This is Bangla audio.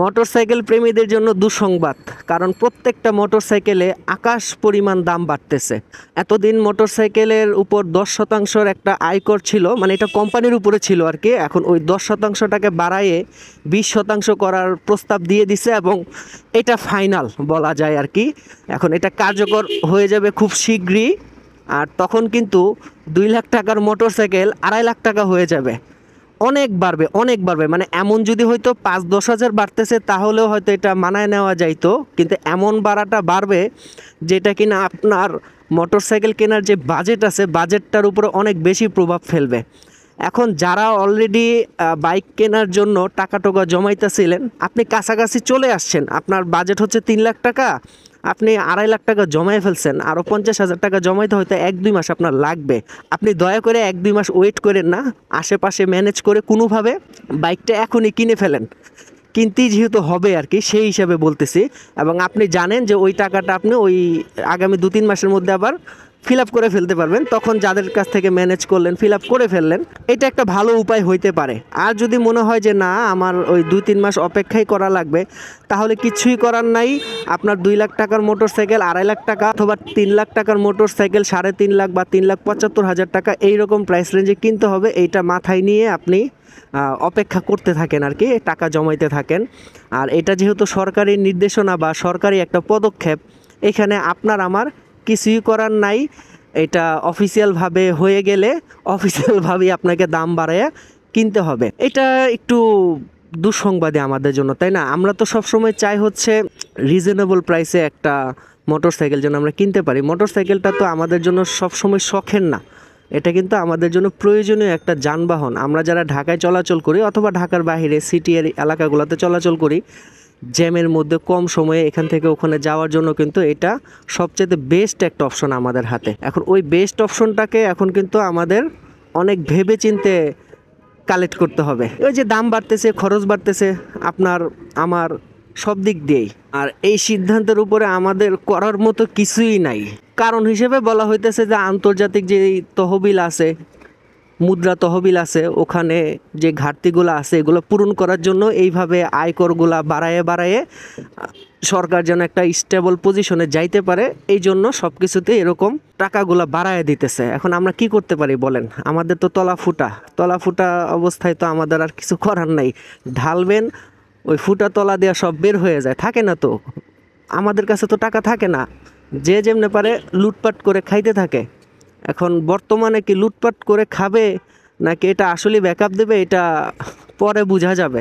মোটরসাইকেল প্রেমীদের জন্য দুঃসংবাদ, কারণ প্রত্যেকটা মোটরসাইকেলে আকাশ পরিমাণ দাম বাড়তেছে। এতদিন মোটরসাইকেলের উপর 10% একটা আয়কর ছিল, মানে এটা কোম্পানির উপরে ছিল আর কি। এখন ওই 10%টাকে বাড়ায়ে 20% করার প্রস্তাব দিয়ে দিছে এবং এটা ফাইনাল বলা যায় আর কি। এখন এটা কার্যকর হয়ে যাবে খুব শীঘ্রই। আর তখন কিন্তু 2 লাখ টাকার মোটরসাইকেল 2.5 লাখ টাকা হয়ে যাবে। অনেক বাড়বে, অনেক বাড়বে। মানে এমন যদি হয়তো 5-10 হাজার বাড়তেছে তাহলেও হয়তো এটা মানায় নেওয়া যাইতো, কিন্তু এমন বাড়াটা বাড়বে যেটা কিনা আপনার মোটরসাইকেল কেনার যে বাজেট আছে বাজেটটার উপরে অনেক বেশি প্রভাব ফেলবে। এখন যারা অলরেডি বাইক কেনার জন্য টাকা টোকা জমাইতেছিলেন, আপনি কাছাকাছি চলে আসছেন, আপনার বাজেট হচ্ছে 3 লাখ টাকা, আপনি 2.5 লাখ টাকা জমাই ফেলছেন, আরও 50,000 টাকা জমাইতে হয়তো 1-2 মাস আপনার লাগবে। আপনি দয়া করে 1-2 মাস ওয়েট করেন না, আশেপাশে ম্যানেজ করে কোনোভাবে বাইকটা এখনই কিনে ফেলেন। কিনতেই যেহেতু হবে আর কি, সেই হিসাবে বলতেছি। এবং আপনি জানেন যে ওই টাকাটা আপনি ওই আগামী 2-3 মাসের মধ্যে আবার ফিল আপ করে ফেলতে পারবেন। তখন যাদের কাছ থেকে ম্যানেজ করলেন, ফিল আপ করে ফেললেন, এটা একটা ভালো উপায় হইতে পারে। আর যদি মনে হয় যে না আমার ওই 2-3 মাস অপেক্ষাই করা লাগবে, তাহলে কিছুই করার নাই। আপনার 2 লাখ টাকার মোটরসাইকেল 2.5 লাখ টাকা অথবা 3 লাখ টাকার মোটরসাইকেল 3.5 লাখ বা 3,75,000 টাকা এইরকম প্রাইস রেঞ্জে কিনতে হবে। এইটা মাথায় নিয়ে আপনি অপেক্ষা করতে থাকেন আর কি, টাকা জমাইতে থাকেন। আর এটা যেহেতু সরকারি নির্দেশনা বা সরকারি একটা পদক্ষেপ, এখানে আপনার আমার কিছুই করার নাই। এটা অফিসিয়ালভাবে হয়ে গেলে অফিসিয়ালভাবেই আপনাকে দাম বাড়ায় কিনতে হবে। এটা একটু দুঃসংবাদই আমাদের জন্য, তাই না? আমরা তো সবসময় চাই হচ্ছে রিজনেবল প্রাইসে একটা মোটরসাইকেল যেন আমরা কিনতে পারি। মোটরসাইকেলটা তো আমাদের জন্য সবসময় শখের না, এটা কিন্তু আমাদের জন্য প্রয়োজনীয় একটা যানবাহন। আমরা যারা ঢাকায় চলাচল করি অথবা ঢাকার বাইরে সিটি এলাকাগুলোতে চলাচল করি, জ্যামের মধ্যে কম সময়ে এখান থেকে ওখানে যাওয়ার জন্য কিন্তু এটা সবচেয়ে বেস্ট একটা অপশন আমাদের হাতে। এখন ওই বেস্ট অপশনটাকে এখন কিন্তু আমাদের অনেক ভেবে চিন্তে কালেক্ট করতে হবে। ওই যে দাম বাড়তেছে, খরচ বাড়তেছে, আপনার আমার সব দিক দিয়েই। আর এই সিদ্ধান্তের উপরে আমাদের করার মতো কিছুই নাই। কারণ হিসেবে বলা হইতেছে যে আন্তর্জাতিক যে তহবিল আছে, মুদ্রা তহবিল আছে, ওখানে যে ঘাটতিগুলো আছে এগুলো পূরণ করার জন্য এইভাবে আয়করগুলা বাড়ায়ে বাড়ায়ে সরকার যেন একটা স্টেবল পজিশনে যাইতে পারে, এই জন্য সব কিছুতে এরকম টাকাগুলা বাড়ায় দিতেছে। এখন আমরা কি করতে পারি বলেন? আমাদের তো তলা ফুটা অবস্থায় তো আমাদের আর কিছু করার নাই। ঢালবেন, ওই ফুটা তলা দেওয়া সব বের হয়ে যায়, থাকে না তো। আমাদের কাছে তো টাকা থাকে না, যে যেমনে পারে লুটপাট করে খাইতে থাকে। এখন বর্তমানে কি লুটপাট করে খাবে নাকি এটা আসলে ব্যাকআপ দেবে, এটা পরে বোঝা যাবে।